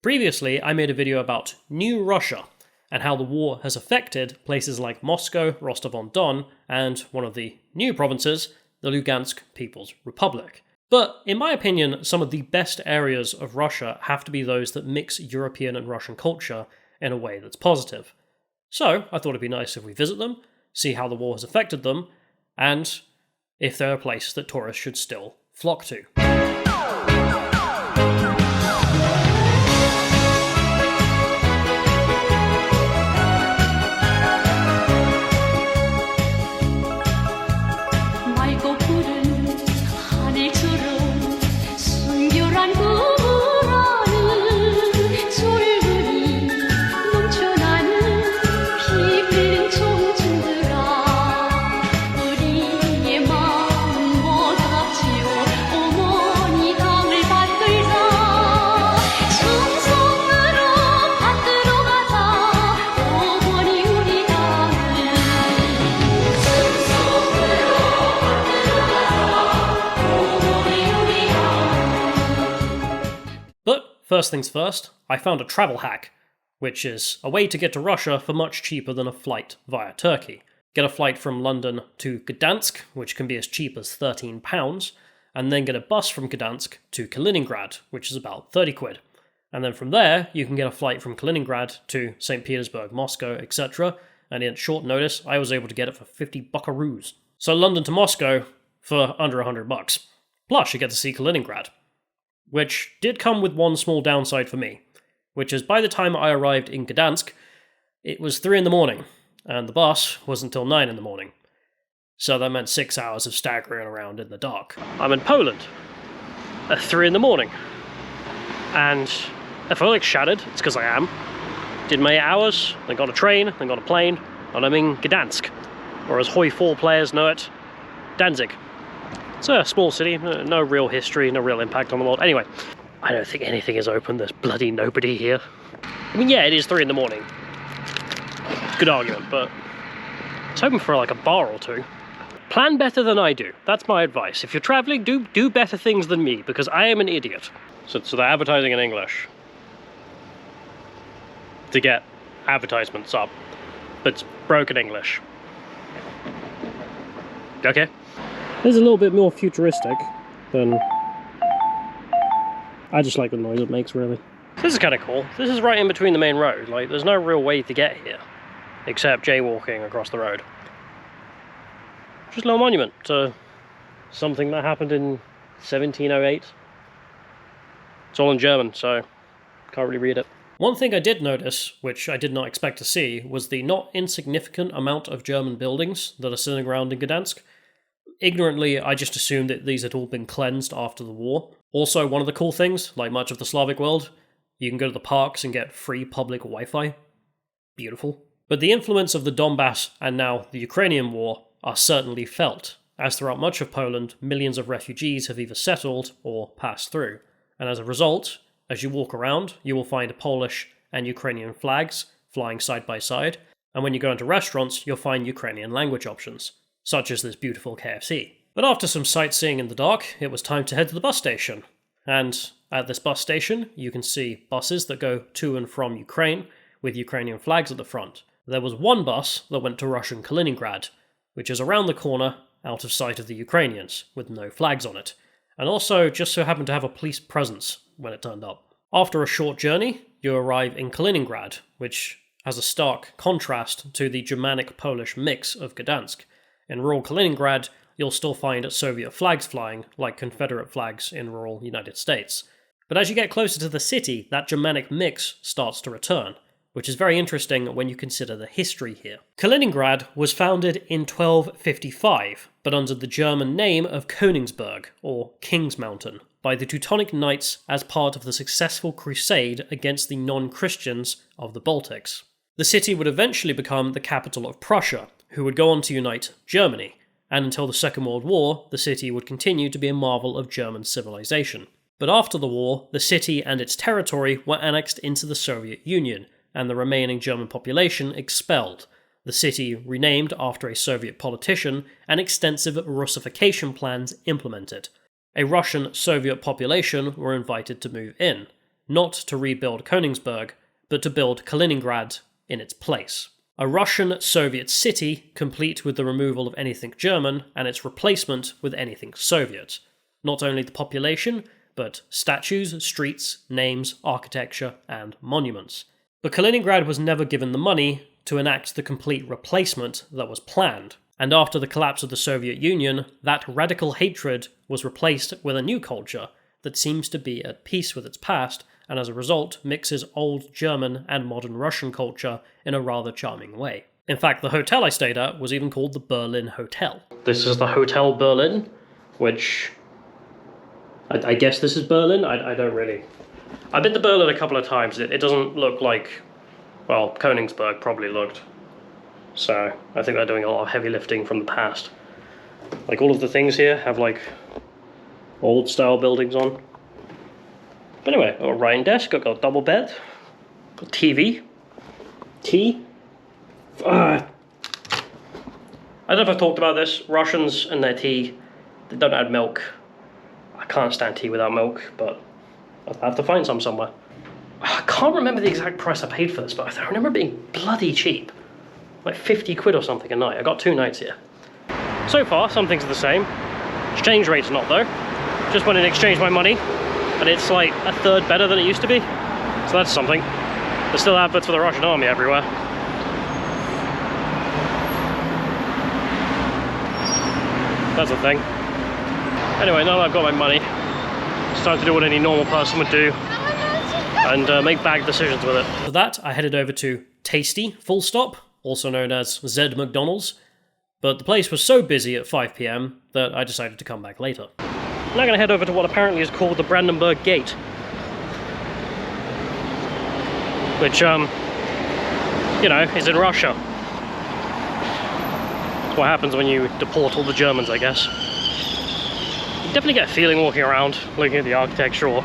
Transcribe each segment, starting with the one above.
Previously, I made a video about New Russia and how the war has affected places like Moscow, Rostov-on-Don, and one of the new provinces, the Lugansk People's Republic. But in my opinion, some of the best areas of Russia have to be those that mix European and Russian culture in a way that's positive. So I thought it'd be nice if we visit them, see how the war has affected them, and if they're a place that tourists should still flock to. First things first, I found a travel hack, which is a way to get to Russia for much cheaper than a flight via Turkey. Get a flight from London to Gdansk, which can be as cheap as £13, and then get a bus from Gdansk to Kaliningrad, which is about 30 quid. And then from there, you can get a flight from Kaliningrad to St. Petersburg, Moscow, etc. And in short notice, I was able to get it for 50 buckaroos. So London to Moscow for under $100. Plus, you get to see Kaliningrad. Which did come with one small downside for me, which is by the time I arrived in Gdansk, it was 3 in the morning, and the bus wasn't until 9 in the morning. So that meant 6 hours of staggering around in the dark. I'm in Poland at 3 in the morning, and if I look shattered, it's because I am. Did my 8 hours, then got a train, then got a plane, and I'm in Gdansk, or as Hoi4 players know it, Danzig. It's a small city, no real history, no real impact on the world. Anyway, I don't think anything is open, there's bloody nobody here. I mean, yeah, it is 3 in the morning. Good argument, but I was hoping for like a bar or two. Plan better than I do, that's my advice. If you're travelling, do better things than me, because I am an idiot. So they're advertising in English to get advertisements up, but it's broken English. Okay. This is a little bit more futuristic than... I just like the noise it makes, really. This is kind of cool. This is right in between the main road. Like, there's no real way to get here, except jaywalking across the road. Just a little monument to something that happened in 1708. It's all in German, so can't really read it. One thing I did notice, which I did not expect to see, was the not insignificant amount of German buildings that are sitting around in Gdansk. Ignorantly, I just assumed that these had all been cleansed after the war. Also, one of the cool things, like much of the Slavic world, you can go to the parks and get free public Wi-Fi. Beautiful. But the influence of the Donbass and now the Ukrainian war are certainly felt, as throughout much of Poland, millions of refugees have either settled or passed through. And as a result, as you walk around, you will find Polish and Ukrainian flags flying side by side, and when you go into restaurants, you'll find Ukrainian language options, such as this beautiful KFC. But after some sightseeing in the dark, it was time to head to the bus station. And at this bus station, you can see buses that go to and from Ukraine, with Ukrainian flags at the front. There was one bus that went to Russian Kaliningrad, which is around the corner, out of sight of the Ukrainians, with no flags on it, and also just so happened to have a police presence when it turned up. After a short journey, you arrive in Kaliningrad, which has a stark contrast to the Germanic-Polish mix of Gdansk. In rural Kaliningrad, you'll still find Soviet flags flying, like Confederate flags in rural United States. But as you get closer to the city, that Germanic mix starts to return, which is very interesting when you consider the history here. Kaliningrad was founded in 1255, but under the German name of Königsberg, or King's Mountain, by the Teutonic Knights as part of the successful crusade against the non-Christians of the Baltics. The city would eventually become the capital of Prussia, who would go on to unite Germany, and until the Second World War, the city would continue to be a marvel of German civilization. But after the war, the city and its territory were annexed into the Soviet Union, and the remaining German population expelled, the city renamed after a Soviet politician, and extensive Russification plans implemented. A Russian Soviet population were invited to move in, not to rebuild Königsberg, but to build Kaliningrad in its place. A Russian-Soviet city, complete with the removal of anything German and its replacement with anything Soviet. Not only the population, but statues, streets, names, architecture, and monuments. But Kaliningrad was never given the money to enact the complete replacement that was planned. And after the collapse of the Soviet Union, that radical hatred was replaced with a new culture that seems to be at peace with its past, and as a result mixes old German and modern Russian culture in a rather charming way. In fact, the hotel I stayed at was even called the Berlin Hotel. This is the Hotel Berlin, which... I guess this is Berlin? I don't really... I've been to Berlin a couple of times. It doesn't look like... well, Königsberg probably looked. So, I think they're doing a lot of heavy lifting from the past. Like, all of the things here have, like, old-style buildings on. But anyway, I've got a writing desk, I've got a double bed, got TV, tea. I don't know if I've talked about this. Russians and their tea, they don't add milk. I can't stand tea without milk, but I'll have to find some somewhere. I can't remember the exact price I paid for this, but I remember it being bloody cheap. Like 50 quid or something a night. I got 2 nights here. So far, some things are the same. Exchange rate's not, though. Just went and exchanged my money, and it's like a third better than it used to be. So that's something. There's still adverts for the Russian army everywhere. That's a thing. Anyway, now that I've got my money, it's time to do what any normal person would do and make bag decisions with it. For that, I headed over to Tasty, full stop, also known as Z McDonald's, but the place was so busy at 5 PM that I decided to come back later. I'm now going to head over to what apparently is called the Brandenburg Gate, which, you know, is in Russia. That's what happens when you deport all the Germans, I guess. You definitely get a feeling walking around, looking at the architecture or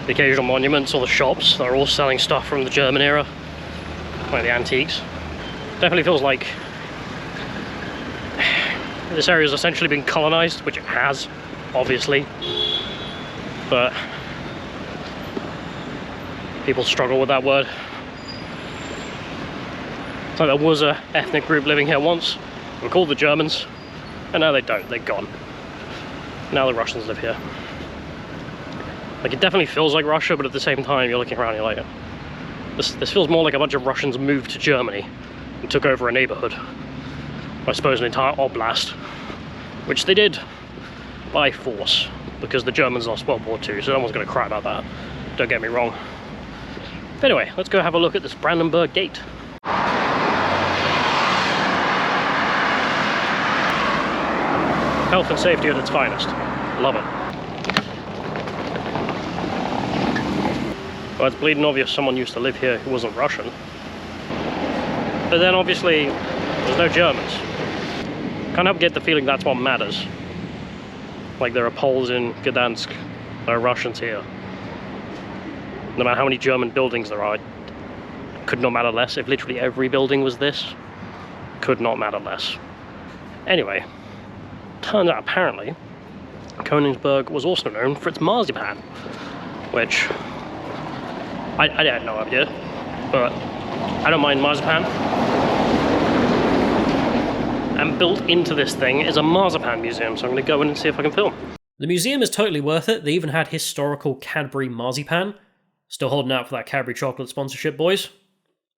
the occasional monuments or the shops that are all selling stuff from the German era, like the antiques. Definitely feels like this area has essentially been colonized, which it has, obviously, but people struggle with that word. It's like there was a ethnic group living here once, they were called the Germans, and now they don't, they're gone. Now the Russians live here. Like, it definitely feels like Russia, but at the same time you're looking around and you're like, this feels more like a bunch of Russians moved to Germany and took over a neighborhood. I suppose an entire oblast, which they did by force, because the Germans lost World War II, so no one's going to cry about that, don't get me wrong. But anyway, let's go have a look at this Brandenburg Gate. Health and safety at its finest. Love it. Well, it's bleeding obvious someone used to live here who wasn't Russian. But then obviously, there's no Germans. Can't help get the feeling that's what matters. Like there are Poles in Gdansk, there are Russians here. No matter how many German buildings there are, it could not matter less. If literally every building was this, could not matter less. Anyway, turns out apparently, Königsberg was also known for its marzipan, which I had no idea, but I don't mind marzipan. And built into this thing is a marzipan museum, so I'm going to go in and see if I can film. The museum is totally worth it. They even had historical Cadbury marzipan. Still holding out for that Cadbury chocolate sponsorship, boys.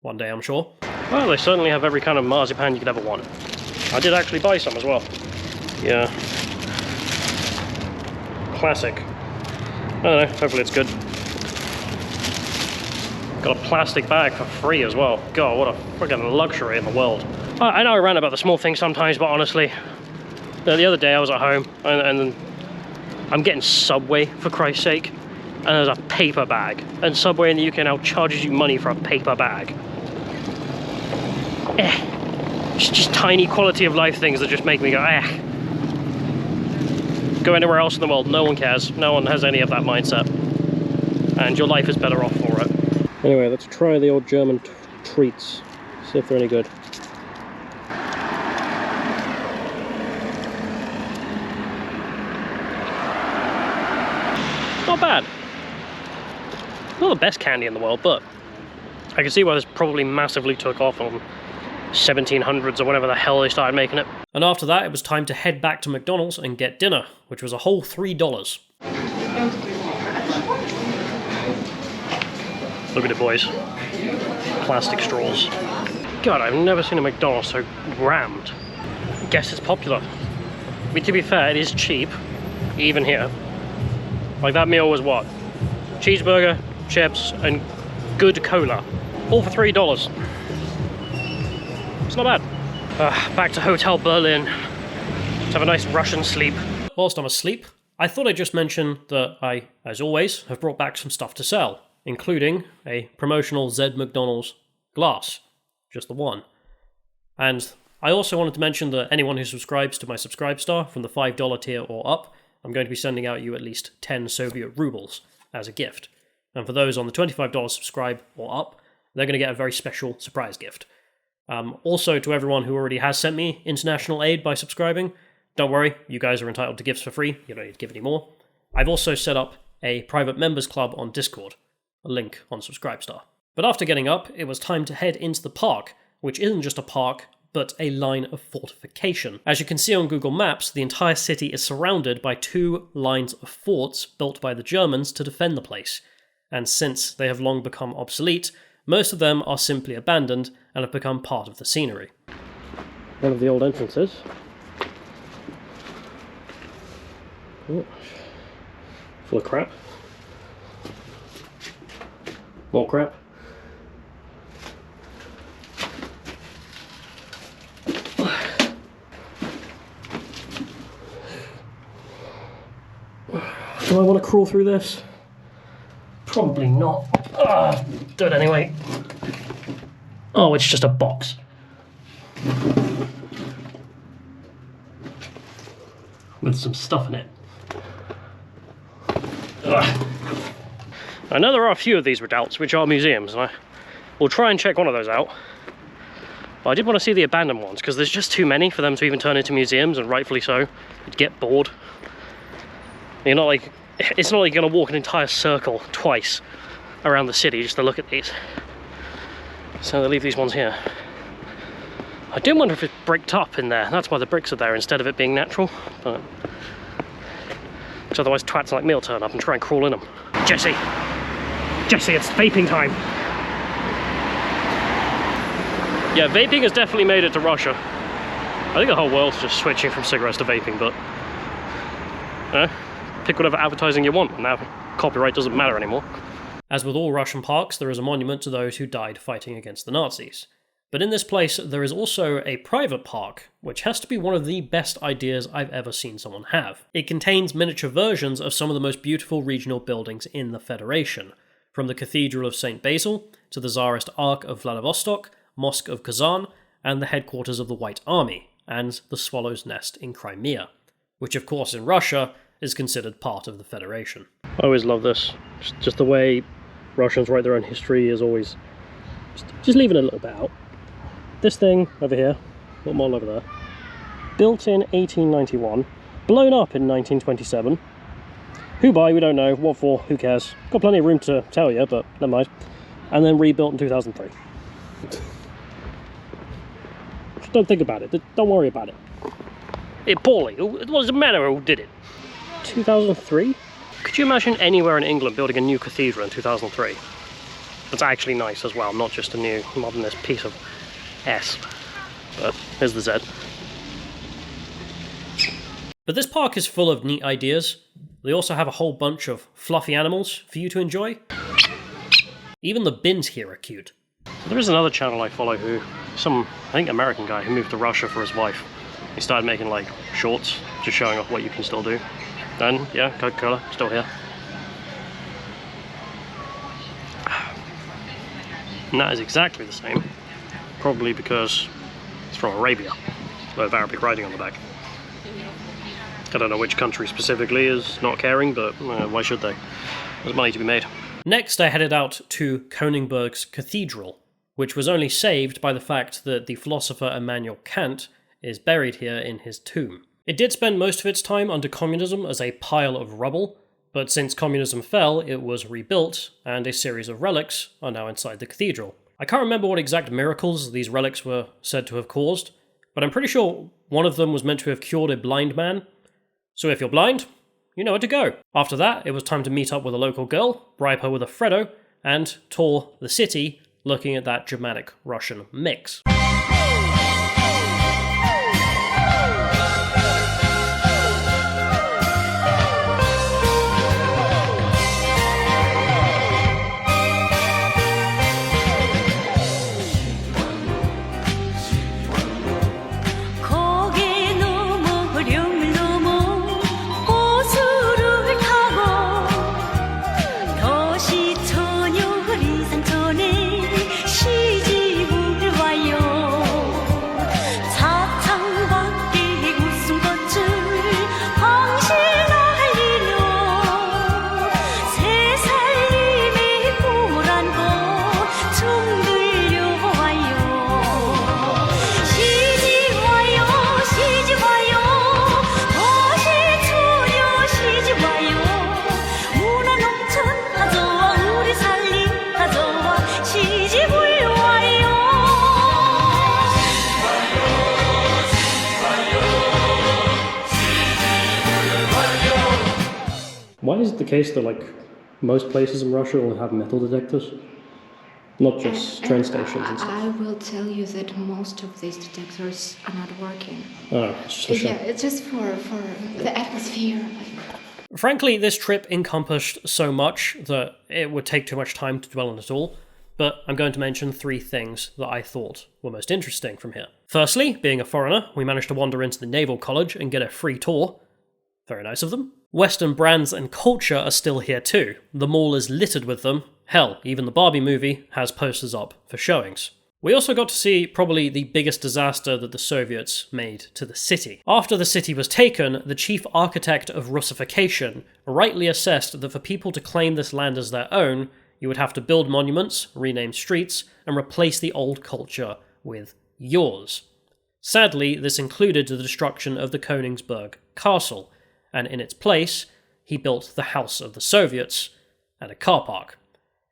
One day, I'm sure. Well, they certainly have every kind of marzipan you could ever want. I did actually buy some as well. Yeah. Classic. I don't know, hopefully it's good. Got a plastic bag for free as well. God, what a freaking luxury in the world. I know I rant about the small things sometimes, but honestly, the other day I was at home and I'm getting Subway, for Christ's sake, and there's a paper bag. And Subway in the UK now charges you money for a paper bag. It's just tiny quality of life things that just make me go, Go anywhere else in the world, no one cares. No one has any of that mindset. And your life is better off for it. Anyway, let's try the old German treats. See if they're any good. Not bad. Not the best candy in the world, but I can see why this probably massively took off on 1700s or whatever the hell they started making it. And after that, it was time to head back to McDonald's and get dinner, which was a whole $3. Look at it, boys. Plastic straws. God, I've never seen a McDonald's so rammed. Guess it's popular. I mean, to be fair, it is cheap, even here. Like, that meal was what? Cheeseburger, chips, and good cola. All for $3. It's not bad. Back to Hotel Berlin. Let's have a nice Russian sleep. Whilst I'm asleep, I thought I'd just mention that I, as always, have brought back some stuff to sell, including a promotional Z McDonald's glass. Just the one. And I also wanted to mention that anyone who subscribes to my Subscribestar from the $5 tier or up, I'm going to be sending out you at least 10 Soviet rubles as a gift. And for those on the $25 subscribe or up, they're going to get a very special surprise gift. Also, to everyone who already has sent me international aid by subscribing, don't worry, you guys are entitled to gifts for free, you don't need to give any more. I've also set up a private members club on Discord, a link on Subscribestar. But after getting up, it was time to head into the park, which isn't just a park, but a line of fortification. As you can see on Google Maps, the entire city is surrounded by 2 lines of forts built by the Germans to defend the place. And since they have long become obsolete, most of them are simply abandoned and have become part of the scenery. One of the old entrances. Oh, full of crap. More crap. Do I want to crawl through this? Probably not. Do it anyway. Oh, it's just a box. With some stuff in it. I know there are a few of these redoubts which are museums, and I will try and check one of those out. But I did want to see the abandoned ones, because there's just too many for them to even turn into museums, and rightfully so. You'd get bored. You're not like, it's not like you're going to walk an entire circle twice around the city just to look at these. So they leave these ones here. I do wonder if it's bricked up in there. That's why the bricks are there instead of it being natural. But because otherwise twats like me will turn up and try and crawl in them. Jesse! Jesse, it's vaping time! Yeah, vaping has definitely made it to Russia. I think the whole world's just switching from cigarettes to vaping, but pick whatever advertising you want, and now copyright doesn't matter anymore. As with all Russian parks, there is a monument to those who died fighting against the Nazis. But in this place, there is also a private park, which has to be one of the best ideas I've ever seen someone have. It contains miniature versions of some of the most beautiful regional buildings in the Federation, from the Cathedral of St. Basil to the Tsarist Ark of Vladivostok, Mosque of Kazan, and the headquarters of the White Army, and the Swallow's Nest in Crimea, which of course in Russia is considered part of the Federation. I always love this. Just the way Russians write their own history is always just leaving a little bit out. This thing over here, little model over there, built in 1891, blown up in 1927. Who by, we don't know. What for, who cares. Got plenty of room to tell you, but never mind. And then rebuilt in 2003. Just don't think about it. Don't worry about it. It poorly. It was the matter who did it. 2003? Could you imagine anywhere in England building a new cathedral in 2003? That's actually nice as well, not just a new modernist piece of S. But here's the Z. But this park is full of neat ideas. They also have a whole bunch of fluffy animals for you to enjoy. Even the bins here are cute. There is another channel I follow who, I think American guy who moved to Russia for his wife. He started making like shorts, just showing off what you can still do. Then, yeah, Coca-Cola, still here. And that is exactly the same. Probably because it's from Arabia, with Arabic writing on the back. I don't know which country specifically is not caring, but why should they? There's money to be made. Next, I headed out to Königsberg's Cathedral, which was only saved by the fact that the philosopher Immanuel Kant is buried here in his tomb. It did spend most of its time under communism as a pile of rubble, But since communism fell, it was rebuilt, and a series of relics are now inside the cathedral. I can't remember what exact miracles these relics were said to have caused, but I'm pretty sure one of them was meant to have cured a blind man. So if you're blind, you know where to go. After that, it was time to meet up with a local girl, bribe her with a Freddo, and tour the city looking at that Germanic-Russian mix. Why is it the case that, like, most places in Russia will have metal detectors? Not just train stations and stuff. I will tell you that most of these detectors are not working. Oh, it's just a shame. Yeah, it's just for the atmosphere. Frankly, this trip encompassed so much that it would take too much time to dwell on it all, but I'm going to mention 3 things that I thought were most interesting from here. Firstly, being a foreigner, we managed to wander into the Naval College and get a free tour. Very nice of them. Western brands and culture are still here too. The mall is littered with them. Hell, even the Barbie movie has posters up for showings. We also got to see probably the biggest disaster that the Soviets made to the city. After the city was taken, the chief architect of Russification rightly assessed that for people to claim this land as their own, you would have to build monuments, rename streets, and replace the old culture with yours. Sadly, this included the destruction of the Königsberg Castle, and in its place, he built the House of the Soviets and a car park.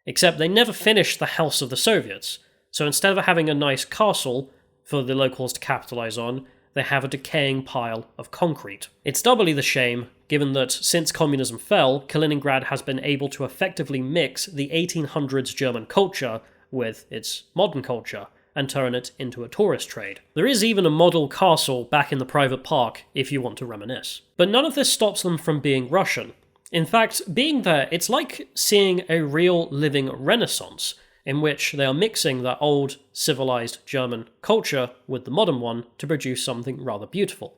Except they never finished the House of the Soviets, so instead of having a nice castle for the locals to capitalise on, they have a decaying pile of concrete. It's doubly the shame, given that since communism fell, Kaliningrad has been able to effectively mix the 1800s German culture with its modern culture, and turn it into a tourist trade. There is even a model castle back in the private park if you want to reminisce. But none of this stops them from being Russian. In fact, being there, it's like seeing a real living renaissance, in which they are mixing that old, civilized German culture with the modern one to produce something rather beautiful.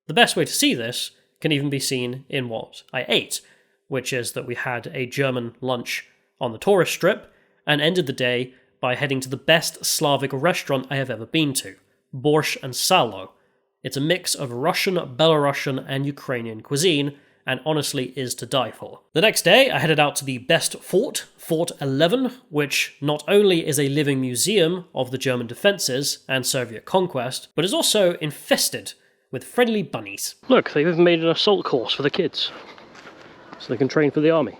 The best way to see this can even be seen in what I ate, which is that we had a German lunch on the tourist strip, and ended the day by heading to the best Slavic restaurant I have ever been to, Borscht and Salo. It's a mix of Russian, Belarusian, and Ukrainian cuisine, and honestly is to die for. The next day, I headed out to the best fort, Fort 11, which not only is a living museum of the German defences and Soviet conquest, but is also infested with friendly bunnies. Look, they've even made an assault course for the kids, so they can train for the army.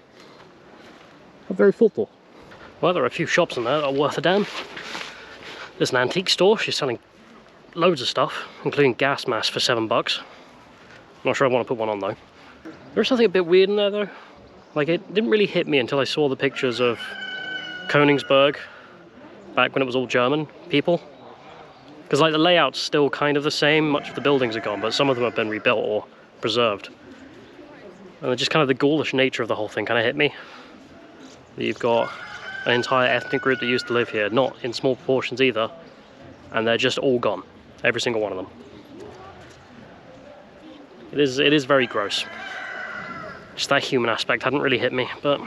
How very thoughtful. Well, there are a few shops in there that are worth a damn. There's an antique store, she's selling loads of stuff, including gas masks for $7. Not sure I want to put one on though. There's something a bit weird in there though. Like, it didn't really hit me until I saw the pictures of Königsberg back when it was all German people. Because like the layout's still kind of the same, much of the buildings are gone, but some of them have been rebuilt or preserved. And just kind of the ghoulish nature of the whole thing kind of hit me. That you've got an entire ethnic group that used to live here, not in small proportions either, and they're just all gone. Every single one of them. It is very gross. Just that human aspect hadn't really hit me, but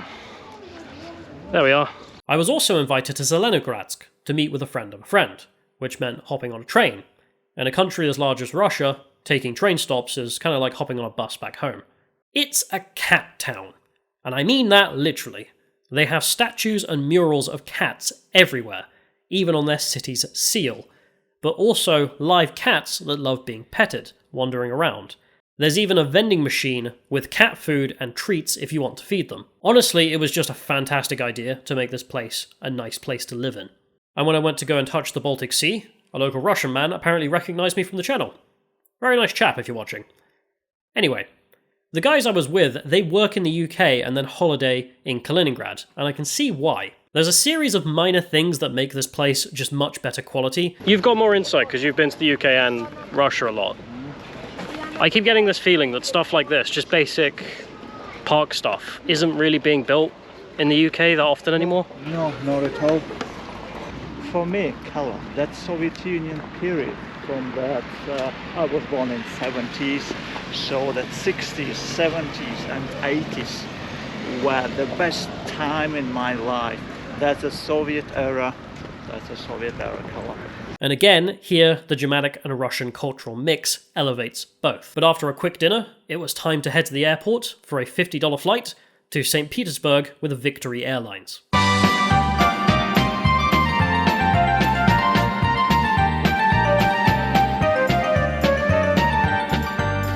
there we are. I was also invited to Zelenogradsk to meet with a friend of a friend, which meant hopping on a train. In a country as large as Russia, taking train stops is kind of like hopping on a bus back home. It's a cat town, and I mean that literally. They have statues and murals of cats everywhere, even on their city's seal, but also live cats that love being petted, wandering around. There's even a vending machine with cat food and treats if you want to feed them. Honestly, it was just a fantastic idea to make this place a nice place to live in. And when I went to go and touch the Baltic Sea, a local Russian man apparently recognised me from the channel. Very nice chap if you're watching. Anyway, the guys I was with, they work in the UK and then holiday in Kaliningrad, and I can see why. There's a series of minor things that make this place just much better quality. You've got more insight because you've been to the UK and Russia a lot. I keep getting this feeling that stuff like this, just basic park stuff, isn't really being built in the UK that often anymore. No, not at all. For me, Kala, that Soviet Union period, from that I was born in 70s, so that 60s, 70s and 80s were the best time in my life. That's a Soviet era. That's a Soviet era Kala. And again, here the Germanic and Russian cultural mix elevates both. But after a quick dinner, it was time to head to the airport for a $50 flight to St. Petersburg with Victory Airlines.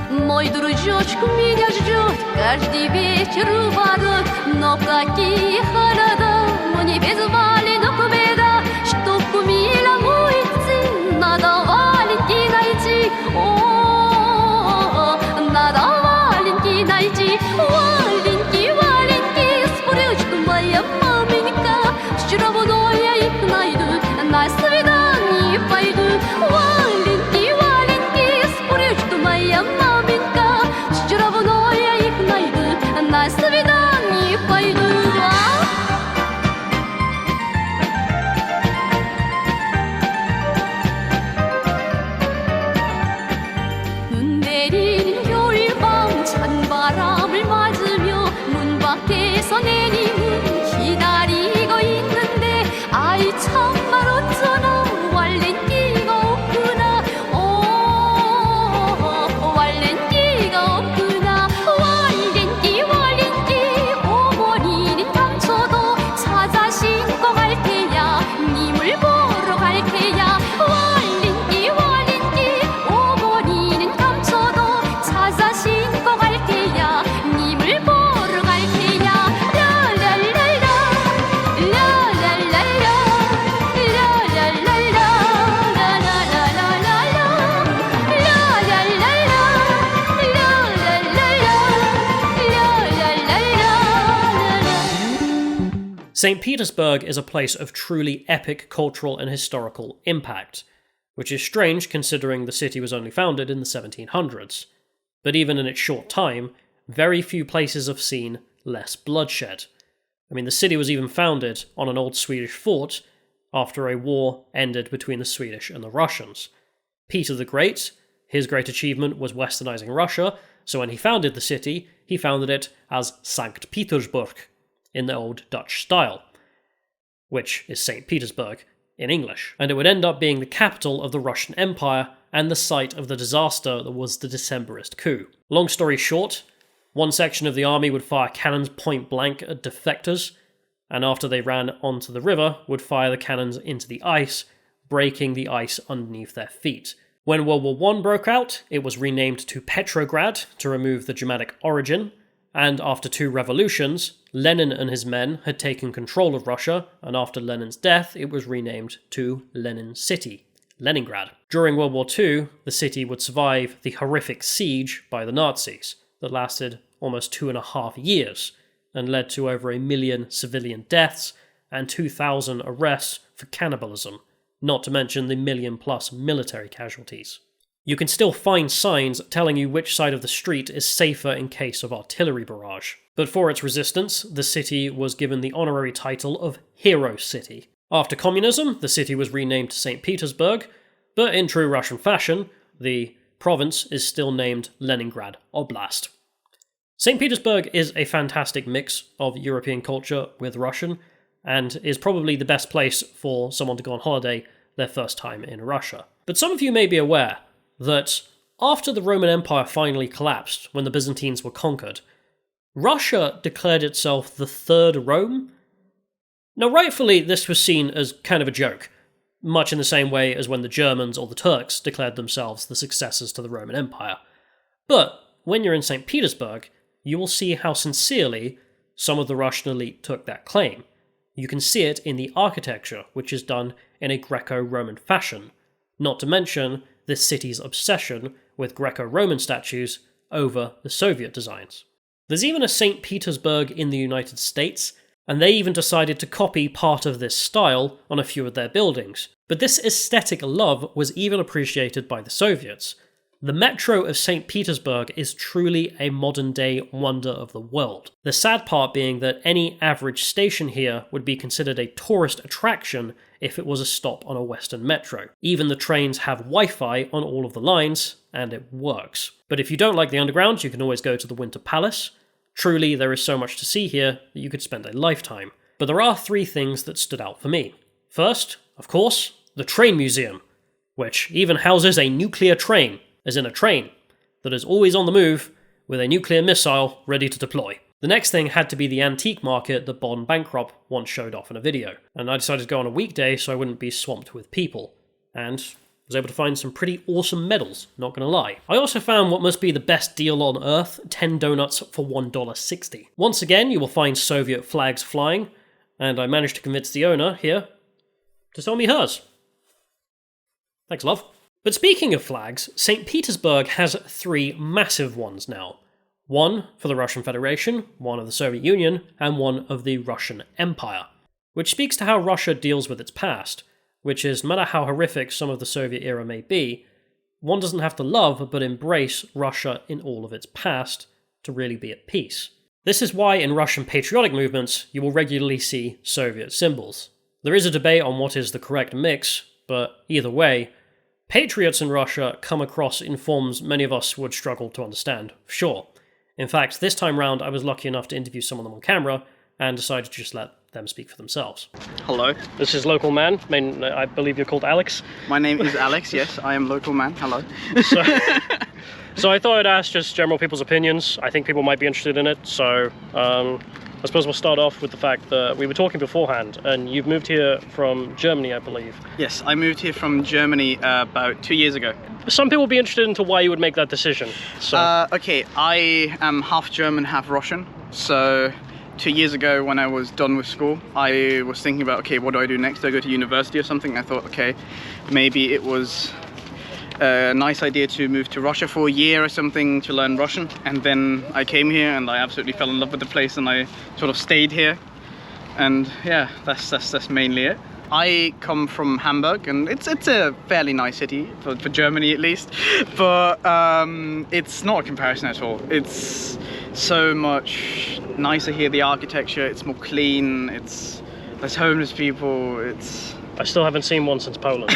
Мой дружочек меня ждет каждый вечер у ворот, но какие холода, мне без валенок беда, чтоб милому идти, надо валенки найти, о, надо валенки найти, валенки, валенки, спрячь моя маменька, все равно я их найду, на свидание пойду, валенки, валенки, спрячь моя маменька. На свидание пойду. 눈 내리는 겨울밤 찬바람을 맞으며 문 밖에서 내림은 기다리고 있는데 아이 참말 어쩌나 왈렌기가 없구나 오 왈렌기가 없구나 왈렌기 어머니는 감춰도 찾아 신고 갈 테야 님을 보러 갈 테야 왈렌기 어머니는 감춰도 찾아 신고 갈 테야 님을 보러 갈 테야 라랄랄라 라랄랄라 라랄랄라 St. Petersburg is a place of truly epic cultural and historical impact, which is strange considering the city was only founded in the 1700s. But even in its short time, very few places have seen less bloodshed. I mean, the city was even founded on an old Swedish fort after a war ended between the Swedish and the Russians. Peter the Great, his great achievement was westernizing Russia, so when he founded the city, he founded it as Sankt Petersburg, in the old Dutch style, which is St. Petersburg in English. And it would end up being the capital of the Russian Empire and the site of the disaster that was the Decemberist coup. Long story short, one section of the army would fire cannons point blank at defectors, and after they ran onto the river, would fire the cannons into the ice, breaking the ice underneath their feet. When World War I broke out, it was renamed to Petrograd to remove the Germanic origin, and after 2 revolutions, Lenin and his men had taken control of Russia, and after Lenin's death, it was renamed to Lenin City, Leningrad. During World War II, the city would survive the horrific siege by the Nazis that lasted almost 2.5 years and led to over 1 million civilian deaths and 2,000 arrests for cannibalism, not to mention the 1 million+ military casualties. You can still find signs telling you which side of the street is safer in case of artillery barrage. But for its resistance, the city was given the honorary title of Hero City. After communism, the city was renamed to St. Petersburg, but in true Russian fashion, the province is still named Leningrad Oblast. St. Petersburg is a fantastic mix of European culture with Russian, and is probably the best place for someone to go on holiday their first time in Russia. But some of you may be aware that after the Roman Empire finally collapsed, when the Byzantines were conquered, Russia declared itself the Third Rome. Now, rightfully, this was seen as kind of a joke, much in the same way as when the Germans or the Turks declared themselves the successors to the Roman Empire. But when you're in St. Petersburg, you will see how sincerely some of the Russian elite took that claim. You can see it in the architecture, which is done in a Greco-Roman fashion, not to mention the city's obsession with Greco-Roman statues over the Soviet designs. There's even a St. Petersburg in the United States, and they even decided to copy part of this style on a few of their buildings. But this aesthetic love was even appreciated by the Soviets. The metro of St. Petersburg is truly a modern-day wonder of the world. The sad part being that any average station here would be considered a tourist attraction if it was a stop on a Western metro. Even the trains have Wi-Fi on all of the lines, and it works. But if you don't like the underground, you can always go to the Winter Palace. Truly, there is so much to see here that you could spend a lifetime. But there are 3 things that stood out for me. First, of course, the Train Museum, which even houses a nuclear train, as in a train, that is always on the move with a nuclear missile ready to deploy. The next thing had to be the antique market that Bond Bankrupt once showed off in a video, and I decided to go on a weekday so I wouldn't be swamped with people, and was able to find some pretty awesome medals, not gonna lie. I also found what must be the best deal on earth, 10 donuts for $1.60. Once again, you will find Soviet flags flying, and I managed to convince the owner here to sell me hers. Thanks, love. But speaking of flags, St. Petersburg has 3 massive ones now. One for the Russian Federation, one of the Soviet Union, and one of the Russian Empire. Which speaks to how Russia deals with its past, which is, no matter how horrific some of the Soviet era may be, one doesn't have to love but embrace Russia in all of its past to really be at peace. This is why in Russian patriotic movements you will regularly see Soviet symbols. There is a debate on what is the correct mix, but either way, patriots in Russia come across in forms many of us would struggle to understand, for sure. In fact, this time round I was lucky enough to interview some of them on camera and decided to just let them speak for themselves. Hello. This is Local Man. I believe you're called Alex. My name is Alex, yes, I am Local Man. Hello. So I thought I'd ask just general people's opinions. I think people might be interested in it, so I suppose we'll start off with the fact that we were talking beforehand, and you've moved here from Germany, I believe. Yes, I moved here from Germany about 2 years ago. Some people will be interested into why you would make that decision. So. Okay, I am half German, half Russian, so 2 years ago when I was done with school, I was thinking about, okay, what do I do next? Do I go to university or something? I thought, okay, maybe it was a nice idea to move to Russia for a year or something to learn Russian, and then I came here and I absolutely fell in love with the place and I sort of stayed here, and yeah, that's mainly it. I come from Hamburg, and it's a fairly nice city for Germany at least, but it's not a comparison at all. It's so much nicer here. The architecture, it's more clean. There's homeless people. I still haven't seen one since Poland.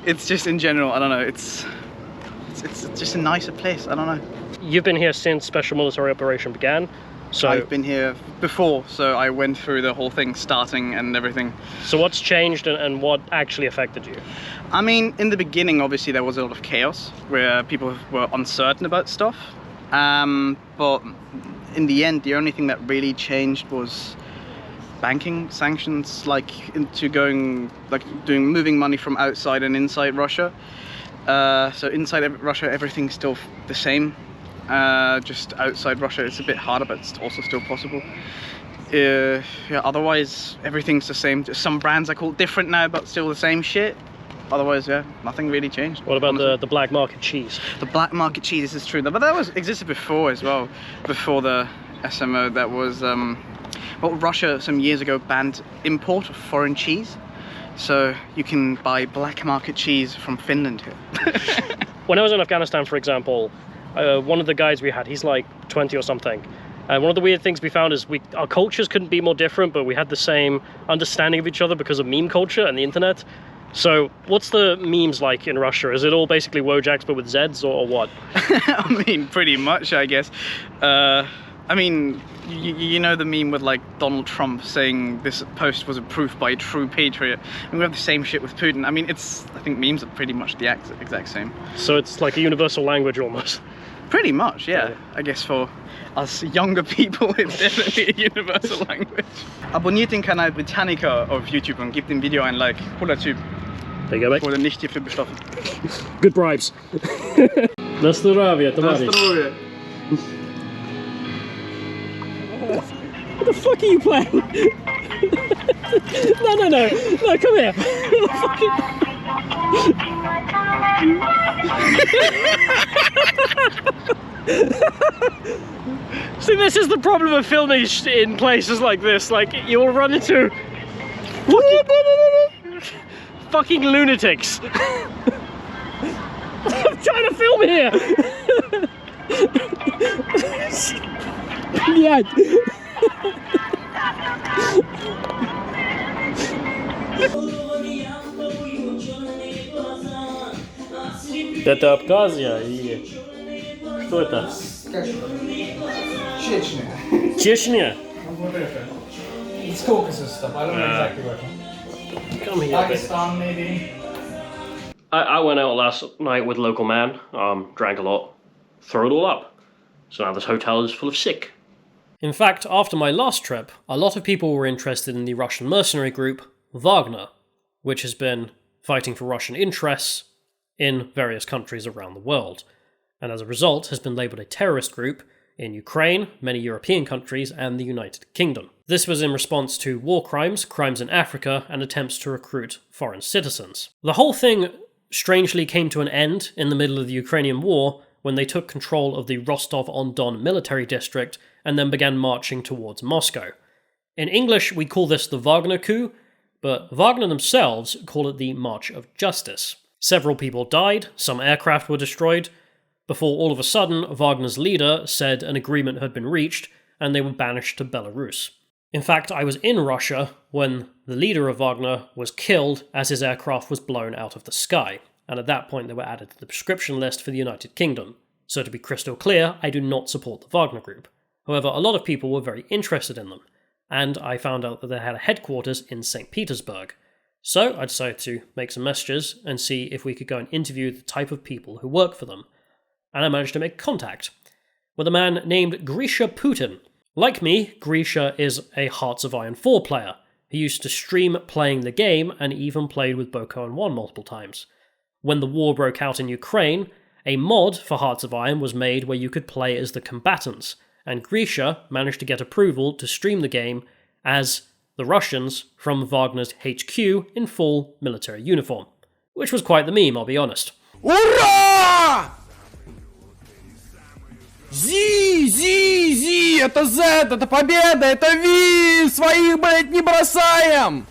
It's just in general, I don't know. It's just a nicer place. I don't know. You've been here since Special Military Operation began. So I've been here before, so I went through the whole thing starting and everything. So what's changed and what actually affected you? I mean, in the beginning, obviously, there was a lot of chaos where people were uncertain about stuff. But in the end, the only thing that really changed was banking sanctions, moving money from outside and inside Russia. So inside Russia, everything's still the same. Just outside Russia it's a bit harder, but it's also still possible. Yeah, otherwise everything's the same. Some brands are called different now, but still the same shit. Otherwise, yeah, nothing really changed. What about the black market cheese? The black market cheese, this is true, but that existed before as well, before the SMO. That was Russia some years ago banned import of foreign cheese, so you can buy black market cheese from Finland here. When I was in Afghanistan, for example, one of the guys we had, he's like 20 or something. And one of the weird things we found is our cultures couldn't be more different, but we had the same understanding of each other because of meme culture and the internet. So what's the memes like in Russia? Is it all basically Wojaks but with Zs or what? I mean, pretty much, I guess. I mean, you know the meme with like Donald Trump saying this post was approved by a true patriot. And we have the same shit with Putin. I mean, I think memes are pretty much the exact same. So it's like a universal language almost. Pretty much, yeah. I guess for us younger people, it's definitely a universal language. Abonniert den Kanal Britannica auf YouTube und gebt dem Video ein Like. Cooler Typ. There you go, mate. Wurde nicht hierfür bestochen. Good bribes. Na zdrowie, towarzysz. Na zdrowie. What the fuck are you playing? No, come here. See, this is the problem of filming in places like this. Like, you will run into fucking lunatics. I'm trying to film here. Yeah. Это Абхазия и... Что это? Чечня. Чечня? Вот это. It's Caucasus stuff. I don't know exactly where. Come here, Pakistan, maybe. I went out last night with a local man, drank a lot, threw it all up. So now this hotel is full of sick. In fact, after my last trip, a lot of people were interested in the Russian mercenary group Wagner, which has been fighting for Russian interests in various countries around the world, and as a result has been labelled a terrorist group in Ukraine, many European countries, and the United Kingdom. This was in response to war crimes, crimes in Africa, and attempts to recruit foreign citizens. The whole thing strangely came to an end in the middle of the Ukrainian war when they took control of the Rostov-on-Don military district and then began marching towards Moscow. In English, we call this the Wagner coup, but Wagner themselves call it the March of Justice. Several people died, some aircraft were destroyed, before all of a sudden Wagner's leader said an agreement had been reached and they were banished to Belarus. In fact, I was in Russia when the leader of Wagner was killed as his aircraft was blown out of the sky, and at that point they were added to the proscription list for the United Kingdom. So to be crystal clear, I do not support the Wagner Group. However, a lot of people were very interested in them, and I found out that they had a headquarters in St. Petersburg. So I decided to make some messages and see if we could go and interview the type of people who work for them. And I managed to make contact with a man named Grisha Putin. Like me, Grisha is a Hearts of Iron 4 player. He used to stream playing the game and even played with Boko & 1 multiple times. When the war broke out in Ukraine, a mod for Hearts of Iron was made where you could play as the combatants, and Grisha managed to get approval to stream the game as the Russians from Wagner's HQ in full military uniform. Which was quite the meme, I'll be honest. Ура! Зи, это Z, это победа, это Ви, своих, блять, не бросаем!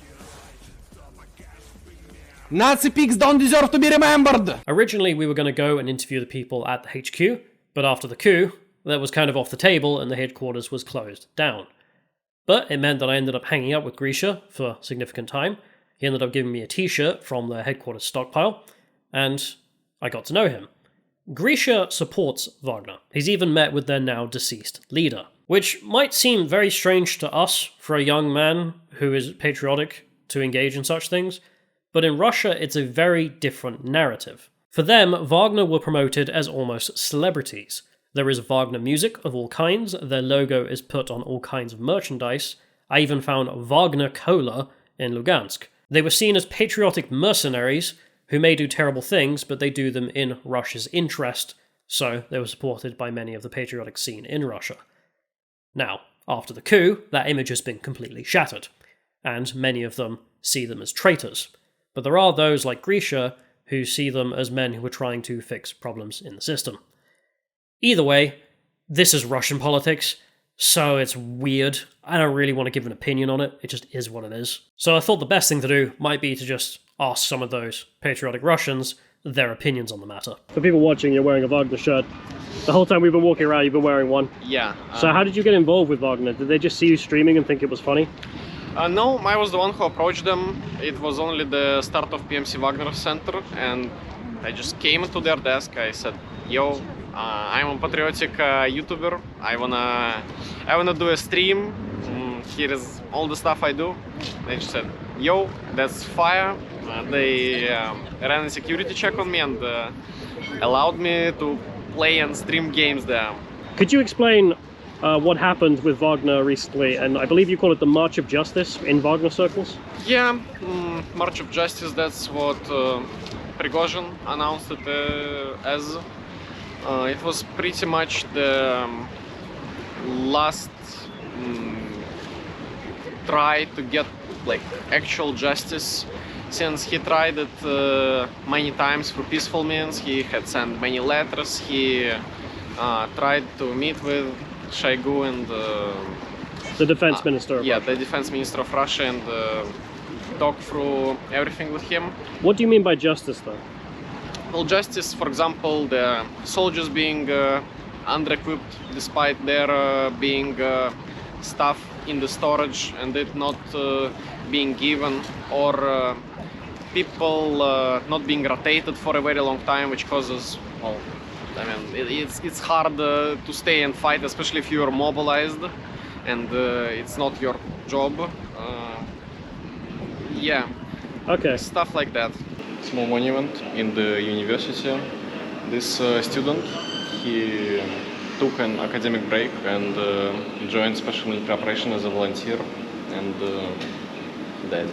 Nazi pigs don't deserve to be remembered! Originally, we were going to go and interview the people at the HQ, but after the coup, that was kind of off the table and the headquarters was closed down. But it meant that I ended up hanging out with Grisha for a significant time. He ended up giving me a t-shirt from the headquarters stockpile, and I got to know him. Grisha supports Wagner. He's even met with their now deceased leader, which might seem very strange to us for a young man who is patriotic to engage in such things, but in Russia it's a very different narrative. For them, Wagner were promoted as almost celebrities. There is Wagner music of all kinds, their logo is put on all kinds of merchandise. I even found Wagner Cola in Lugansk. They were seen as patriotic mercenaries who may do terrible things, but they do them in Russia's interest, so they were supported by many of the patriotic scene in Russia. Now, after the coup, that image has been completely shattered, and many of them see them as traitors. But there are those like Grisha who see them as men who are trying to fix problems in the system. Either way, this is Russian politics, so it's weird. I don't really want to give an opinion on it, it just is what it is. So I thought the best thing to do might be to just ask some of those patriotic Russians their opinions on the matter. For people watching, you're wearing a Wagner shirt. The whole time we've been walking around, you've been wearing one. Yeah. So how did you get involved with Wagner? Did they just see you streaming and think it was funny? No, I was the one who approached them. It was only the start of PMC Wagner Center, and I just came to their desk. I said, yo, I'm a patriotic YouTuber. I wanna do a stream. Here is all the stuff I do. They just said, yo, that's fire. They ran a security check on me and allowed me to play and stream games there. Could you explain what happened with Wagner recently? And I believe you call it the March of Justice in Wagner circles? Yeah, March of Justice, that's what Prigozhin announced it as. It was pretty much the last try to get like actual justice, since he tried it many times through peaceful means. He had sent many letters. He tried to meet with Shoigu and the defense minister. The defense minister of Russia, and talk through everything with him. What do you mean by justice, though? Well, justice, for example, the soldiers being under-equipped despite their being stuff in the storage and it not being given, or people not being rotated for a very long time, which causes, well, I mean, it's hard to stay and fight, especially if you are mobilized and it's not your job. Yeah. Okay. Stuff like that. Small monument in the university. This student, he took an academic break and joined special military operation as a volunteer and died.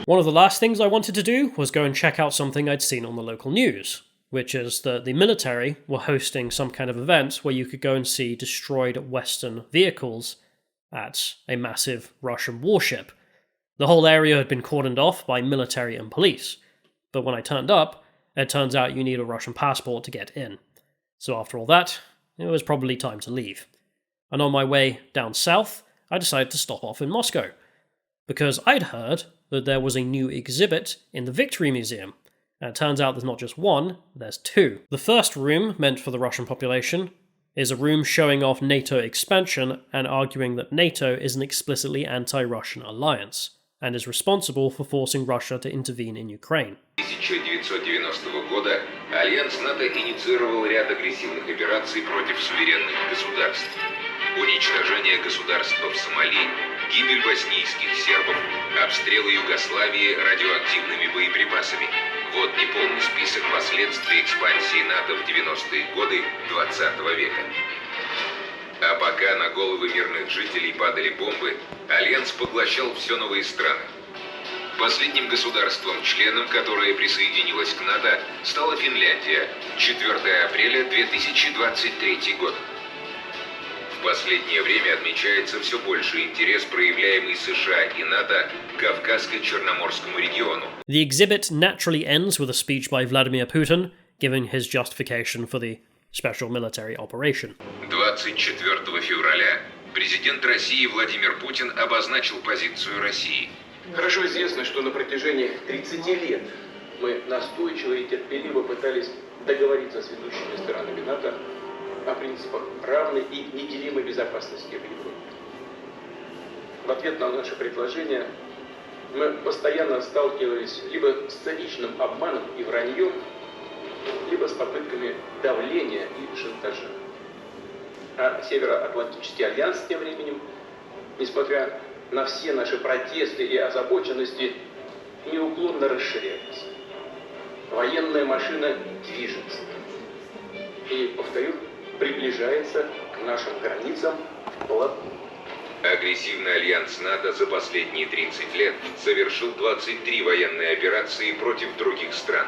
One of the last things I wanted to do was go and check out something I'd seen on the local news, which is that the military were hosting some kind of event where you could go and see destroyed Western vehicles at a massive Russian warship. The whole area had been cordoned off by military and police, but when I turned up, it turns out you need a Russian passport to get in. So after all that, it was probably time to leave. And on my way down south, I decided to stop off in Moscow, because I'd heard that there was a new exhibit in the Victory Museum. And it turns out there's not just one, there's two. The first room, meant for the Russian population, is a room showing off NATO expansion and arguing that NATO is an explicitly anti-Russian alliance, and is responsible for forcing Russia to intervene in Ukraine. 1990 года Альянс НАТО инициировал ряд агрессивных операций против суверенных государств. Уничтожение государства в Сомали, гибель боснийских сербов, обстрелы Югославии радиоактивными боеприпасами. Вот неполный список последствий экспансии НАТО в 90-е годы 20 века. А пока на головы мирных жителей падали бомбы, Альянс поглощал все новые страны. Последним государством-членом, которое присоединилось к НАТО, стала Финляндия, 4 апреля 2023 год. В последнее время отмечается все больший интерес, проявляемый США и НАТО к Кавказско-Черноморскому региону. The exhibit naturally ends with a speech by Vladimir Putin, giving his justification for the special military operation. 24 февраля президент России Владимир Путин обозначил позицию России. Хорошо известно, что на протяжении 30 лет мы настойчиво и терпеливо пытались договориться с ведущими странами НАТО о принципах равной и неделимой безопасности в Европе. В ответ на наши предложения мы постоянно сталкивались либо с циничным обманом и враньем, либо с попытками давления и шантажа. А Североатлантический альянс тем временем, несмотря на все наши протесты и озабоченности, неуклонно расширяется. Военная машина движется. И, повторю, приближается к нашим границам вплотную. Агрессивный альянс НАТО за последние 30 лет совершил 23 военные операции против других стран.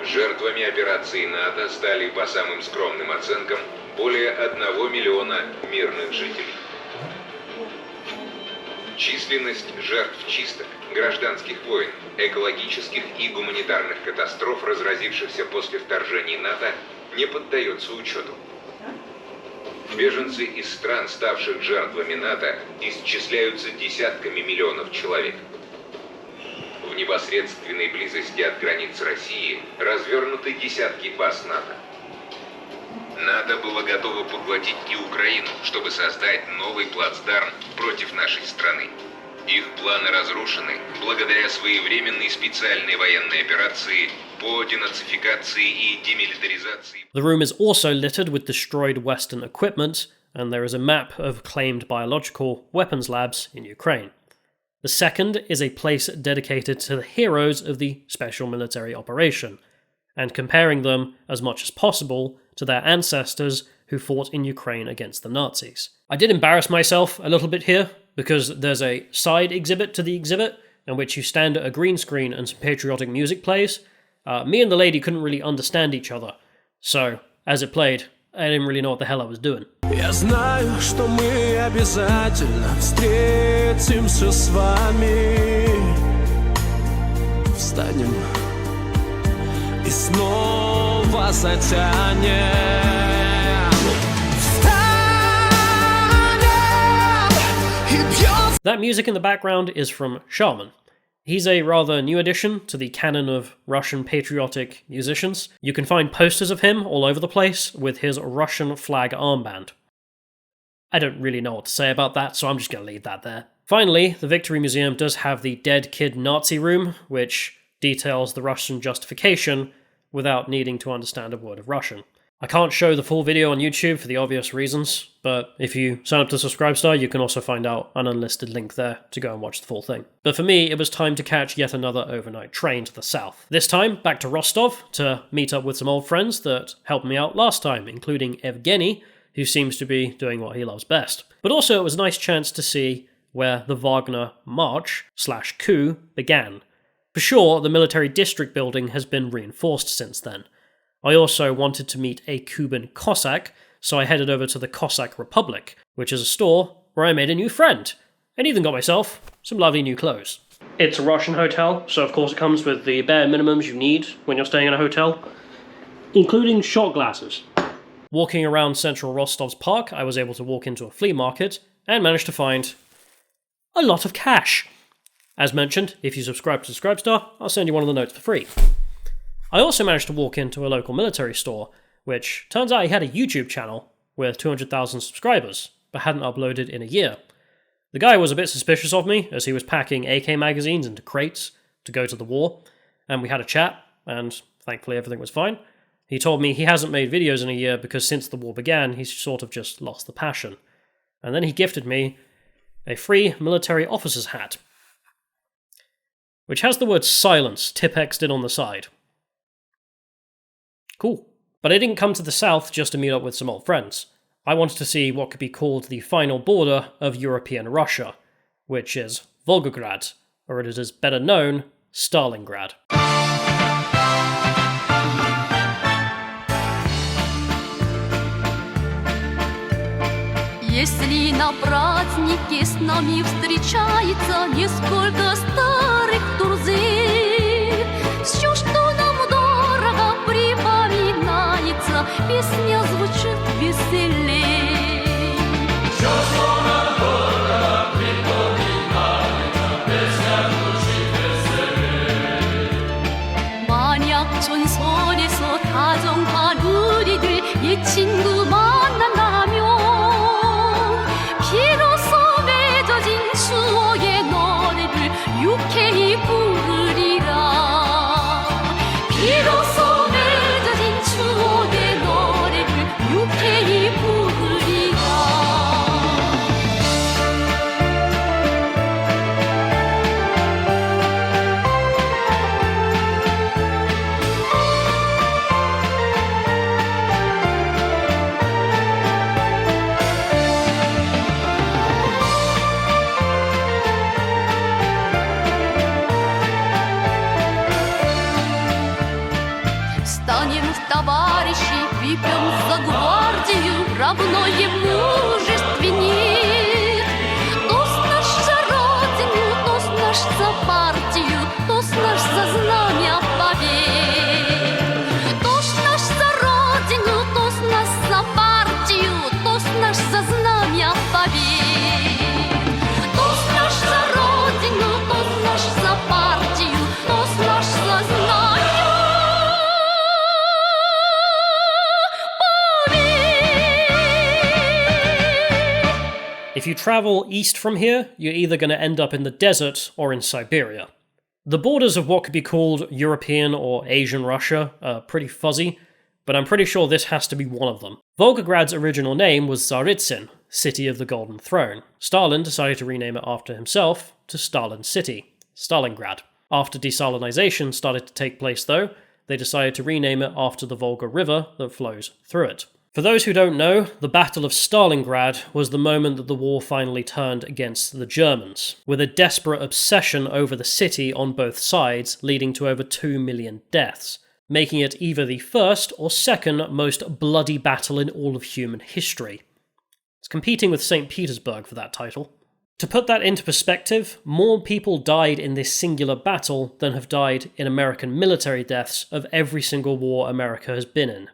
Жертвами операции НАТО стали, по самым скромным оценкам, более 1 миллиона мирных жителей. Численность жертв чисток, гражданских войн, экологических и гуманитарных катастроф, разразившихся после вторжения НАТО, не поддается учету. Беженцы из стран, ставших жертвами НАТО, исчисляются десятками миллионов человек. В непосредственной близости от границ России развернуты десятки баз НАТО. НАТО было готово поглотить и Украину, чтобы создать новый плацдарм против нашей страны. Их планы разрушены благодаря своевременной специальной военной операции по денацификации и демилитаризации. The room is also littered with destroyed Western equipment, and there is a map of claimed biological weapons labs in Ukraine. The second is a place dedicated to the heroes of the special military operation, and comparing them as much as possible to their ancestors who fought in Ukraine against the Nazis. I did embarrass myself a little bit here, because there's a side exhibit to the exhibit in which you stand at a green screen and some patriotic music plays. Me and the lady couldn't really understand each other, so as it played, I didn't really know what the hell I was doing. Я знаю, что мы обязательно встретимся с вами. Встанем и снова затянем. That music in the background is from Shaman. He's a rather new addition to the canon of Russian patriotic musicians. You can find posters of him all over the place with his Russian flag armband. I don't really know what to say about that, so I'm just going to leave that there. Finally, the Victory Museum does have the Dead Kid Nazi Room, which details the Russian justification without needing to understand a word of Russian. I can't show the full video on YouTube for the obvious reasons, but if you sign up to Subscribestar, you can also find out an unlisted link there to go and watch the full thing. But for me, it was time to catch yet another overnight train to the south. This time, back to Rostov to meet up with some old friends that helped me out last time, including Evgeny, who seems to be doing what he loves best. But also, it was a nice chance to see where the Wagner March/coup began. For sure, the military district building has been reinforced since then. I also wanted to meet a Kuban Cossack, so I headed over to the Cossack Republic, which is a store where I made a new friend, and even got myself some lovely new clothes. It's a Russian hotel, so of course it comes with the bare minimums you need when you're staying in a hotel, including shot glasses. Walking around central Rostov's park, I was able to walk into a flea market and managed to find a lot of cash. As mentioned, if you subscribe to Subscribestar, I'll send you one of the notes for free. I also managed to walk into a local military store, which turns out he had a YouTube channel with 200,000 subscribers, but hadn't uploaded in a year. The guy was a bit suspicious of me, as he was packing AK magazines into crates to go to the war, and we had a chat, and thankfully everything was fine. He told me he hasn't made videos in a year because since the war began, he's sort of just lost the passion. And then he gifted me a free military officer's hat, which has the word silence Tipexed in on the side. Cool. But I didn't come to the south just to meet up with some old friends. I wanted to see what could be called the final border of European Russia, which is Volgograd, or it is better known, Stalingrad. Если на празднике с нами встречается несколько старых друзей, все, что нам дорого, припоминается, песня звучит веселей. Все, что нам дорого, припоминается, песня звучит веселей. 만약 전선에서 다정한 우리들 이 친구 만난다면 비로소 맺어진 추억의 노래를 유쾌히 부르리라. 비로소 맺어진 추억의 노래를 유쾌히 부르리라. Станем в товарищи, выпьем за гвардию, равно ему мужественней. Тост наш за родину, тост наш за партию, тост наш за знамя побед. Тост наш за родину, тост наш за партию, тост наш за знамя побед. Тост наш за родину, тост наш за партию, тост наш за знамя. If you travel east from here, you're either going to end up in the desert or in Siberia. The borders of what could be called European or Asian Russia are pretty fuzzy, but I'm pretty sure this has to be one of them. Volgograd's original name was Tsaritsyn, City of the Golden Throne. Stalin decided to rename it after himself to Stalin City, Stalingrad. After desalinization started to take place though, they decided to rename it after the Volga River that flows through it. For those who don't know, the Battle of Stalingrad was the moment that the war finally turned against the Germans, with a desperate obsession over the city on both sides leading to over 2 million deaths, making it either the first or second most bloody battle in all of human history. It's competing with St. Petersburg for that title. To put that into perspective, more people died in this singular battle than have died in American military deaths of every single war America has been in.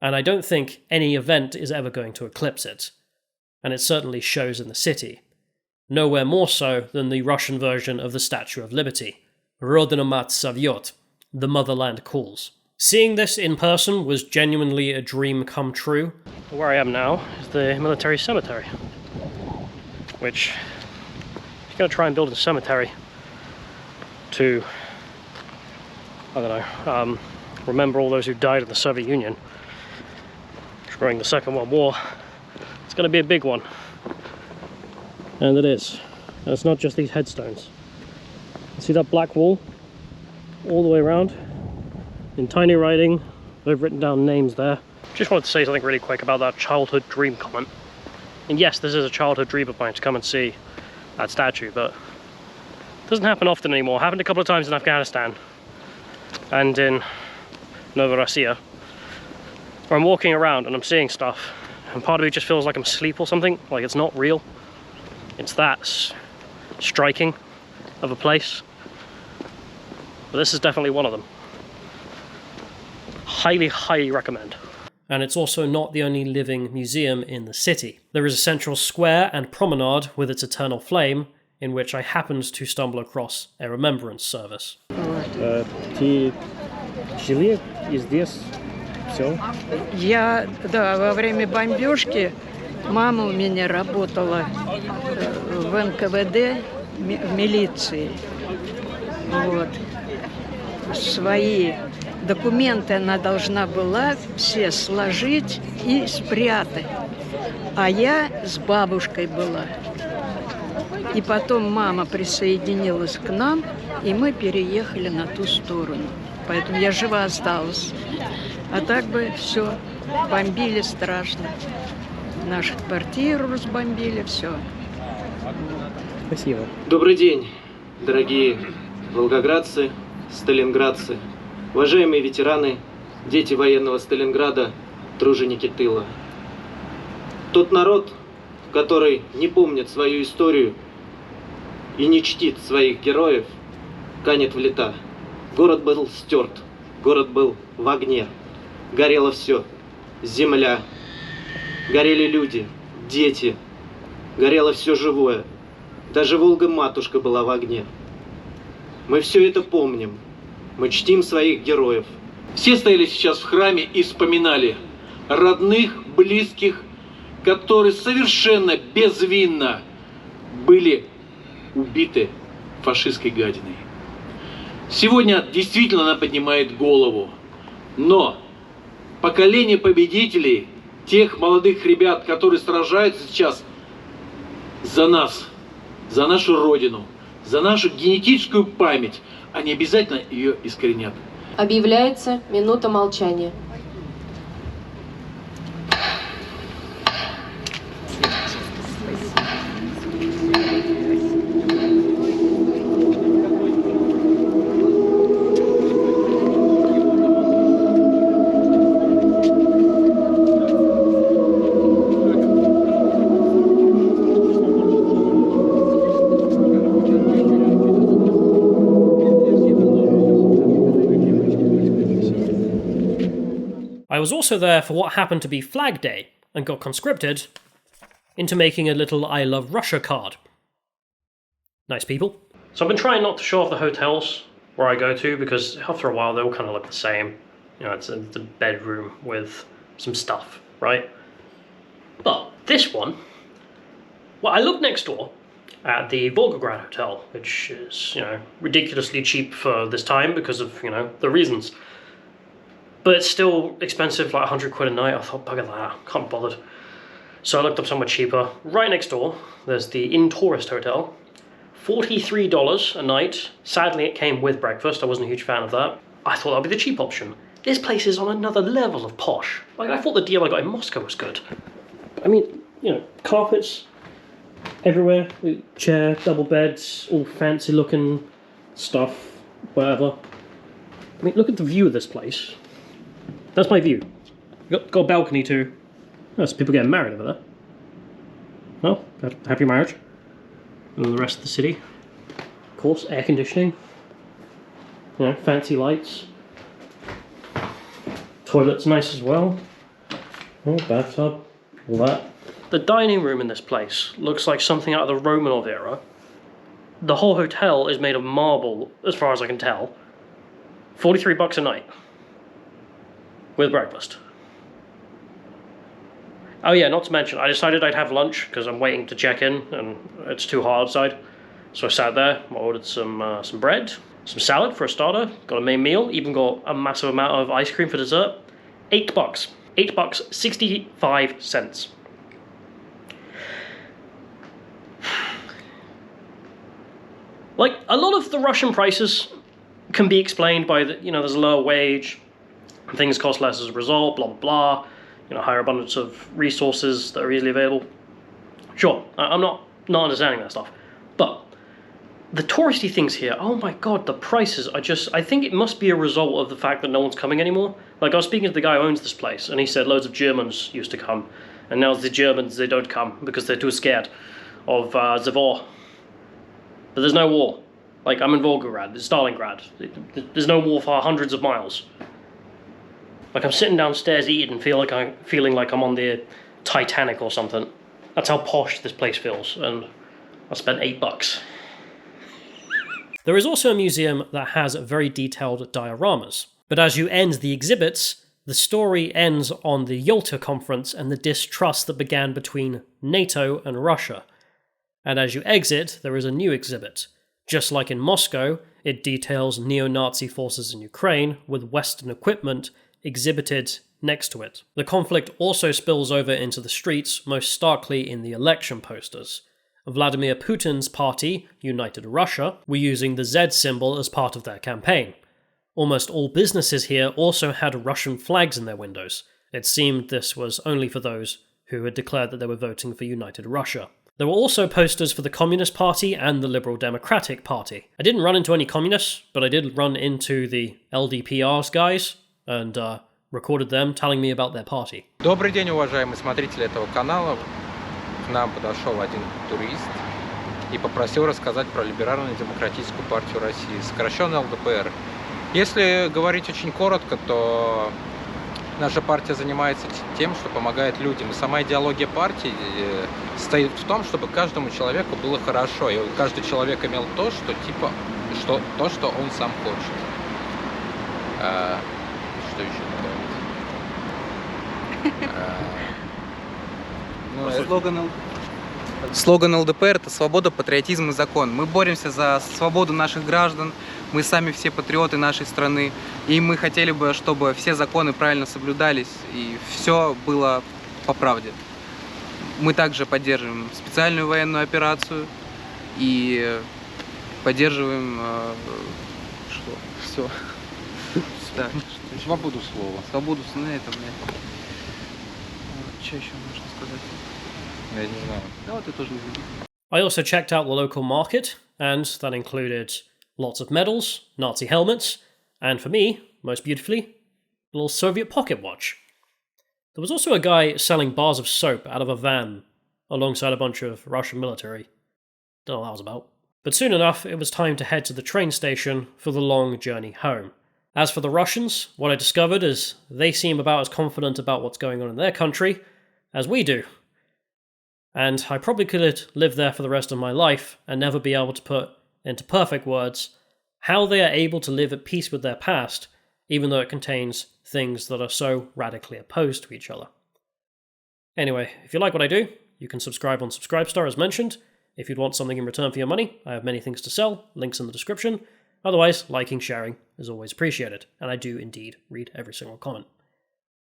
And I don't think any event is ever going to eclipse it. And it certainly shows in the city. Nowhere more so than the Russian version of the Statue of Liberty. Rodina Mat Savyot, the motherland calls. Seeing this in person was genuinely a dream come true. Where I am now is the military cemetery, which I'm going to try and build a cemetery to, I don't know, remember all those who died in the Soviet Union during the Second World War. It's going to be a big one, and it is. And it's not just these headstones. See that black wall all the way around? In tiny writing, they've written down names there. Just wanted to say something really quick about that childhood dream comment. And yes, this is a childhood dream of mine to come and see that statue, but it doesn't happen often anymore. It happened a couple of times in Afghanistan and in Novorossiya, where I'm walking around and I'm seeing stuff, and part of me just feels like I'm asleep or something, like it's not real. It's that striking of a place. But this is definitely one of them. Highly, highly recommend. And it's also not the only living museum in the city. There is a central square and promenade with its eternal flame, in which I happened to stumble across a remembrance service. Ты жили здесь? Все? Я, да, во время бомбежки мама у меня работала в НКВД, в милиции. Вот. Свои документы она должна была все сложить и спрятать. А я с бабушкой была. И потом мама присоединилась к нам, и мы переехали на ту сторону. Поэтому я жива осталась. А так бы все, бомбили страшно. Нашу квартиру разбомбили, все. Спасибо. Добрый день, дорогие волгоградцы, сталинградцы, уважаемые ветераны, дети военного Сталинграда, труженики тыла. Тот народ, который не помнит свою историю и не чтит своих героев, канет в лета. Город был стерт, город был в огне. Горело все. Земля. Горели люди, дети. Горело все живое. Даже Волга-матушка была в огне. Мы все это помним. Мы чтим своих героев. Все стояли сейчас в храме и вспоминали родных, близких, которые совершенно безвинно были убиты фашистской гадиной. Сегодня действительно она поднимает голову, но поколение победителей, тех молодых ребят, которые сражаются сейчас за нас, за нашу Родину, за нашу генетическую память, они обязательно ее искоренят. Объявляется минута молчания. I was also there for what happened to be Flag Day, and got conscripted into making a little I Love Russia card. Nice people. So I've been trying not to show off the hotels where I go to, because after a while they all kind of look the same. You know, it's a bedroom with some stuff, right? But this one, well, I looked next door at the Volgograd Hotel, which is, you know, ridiculously cheap for this time because of, you know, the reasons. But it's still expensive, like 100 quid a night. I thought, bugger that, can't be bothered. So I looked up somewhere cheaper. Right next door, there's the Inn Tourist Hotel. $43 a night. Sadly, it came with breakfast. I wasn't a huge fan of that. I thought that would be the cheap option. this place is on another level of posh. Like, I thought the deal I got in Moscow was good. I mean, you know, carpets everywhere, chair, double beds, all fancy looking stuff, whatever. I mean, look at the view of this place. That's my view. Got a balcony too. There's people getting married over there. Well, happy marriage. And the rest of the city. Of course, air conditioning. You know, fancy lights. Toilet's nice as well. Oh, bathtub, all that. The dining room in this place looks like something out of the Romanov era. The whole hotel is made of marble, as far as I can tell. $43 a night. With breakfast. Oh yeah, not to mention, I decided I'd have lunch because I'm waiting to check in and it's too hot outside. So I sat there, I ordered some bread, some salad for a starter, got a main meal, even got a massive amount of ice cream for dessert. $8. $8, 65 cents. Like, a lot of the Russian prices can be explained by, there's a lower wage, things cost less as a result, blah, blah, blah. Higher abundance of resources that are easily available. Sure, I'm not understanding that stuff. But the touristy things here, oh my god, the prices are I think it must be a result of the fact that no one's coming anymore. Like, I was speaking to the guy who owns this place, and he said loads of Germans used to come, and now the Germans, they don't come because they're too scared of the war. But there's no war. Like, I'm in Volgograd, it's Stalingrad. There's no war for hundreds of miles. Like, I'm sitting downstairs eating and feeling like I'm on the Titanic or something. That's how posh this place feels, and I spent $8. There is also a museum that has very detailed dioramas, but as you end the exhibits, the story ends on the Yalta Conference and the distrust that began between NATO and Russia. And as you exit, there is a new exhibit. Just like in Moscow, it details neo-Nazi forces in Ukraine with Western equipment exhibited next to it. The conflict also spills over into the streets, most starkly in the election posters. Vladimir Putin's party, United Russia, were using the Z symbol as part of their campaign. Almost all businesses here also had Russian flags in their windows. It seemed this was only for those who had declared that they were voting for United Russia. There were also posters for the Communist Party and the Liberal Democratic Party. I didn't run into any communists, but I did run into the LDPR's guys, and recorded them telling me about their party. Добрый день, уважаемые смотрители этого канала. К нам подошел один турист и попросил рассказать про Либеральную демократическую партию России, сокращенно ЛДПР. Если говорить очень коротко, то наша партия занимается тем, что помогает людям. И сама идеология партии состоит в том, чтобы каждому человеку было хорошо, и каждый человек имел то, что он сам хочет. Что еще добавить? Слоган ЛДПР – это свобода, патриотизм и закон. Мы боремся за свободу наших граждан, мы сами все патриоты нашей страны, и мы хотели бы, чтобы все законы правильно соблюдались, и все было по правде. Мы также поддерживаем специальную военную операцию и поддерживаем все. Да. Свободу слова. Свободу слова, это, блядь. Что еще можно сказать? Я не знаю. Да, вот ты тоже не знаю. I also checked out the local market, and that included lots of medals, Nazi helmets, and for me, most beautifully, a little Soviet pocket watch. There was also a guy selling bars of soap out of a van, alongside a bunch of Russian military. Don't know what that was about. But soon enough, it was time to head to the train station for the long journey home. As for the Russians, what I discovered is they seem about as confident about what's going on in their country as we do. And I probably could live there for the rest of my life and never be able to put into perfect words how they are able to live at peace with their past, even though it contains things that are so radically opposed to each other. Anyway, if you like what I do, you can subscribe on Subscribestar as mentioned. If you'd want something in return for your money, I have many things to sell, links in the description. Otherwise, liking, sharing is always appreciated, and I do indeed read every single comment.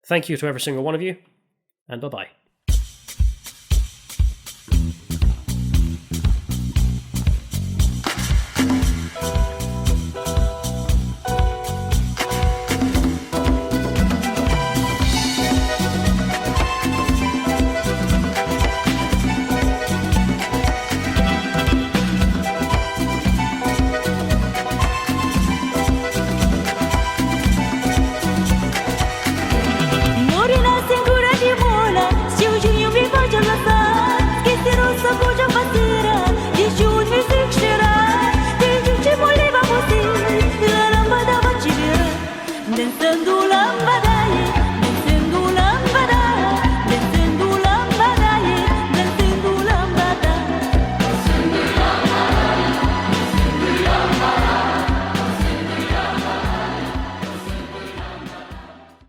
Thank you to every single one of you, and bye-bye.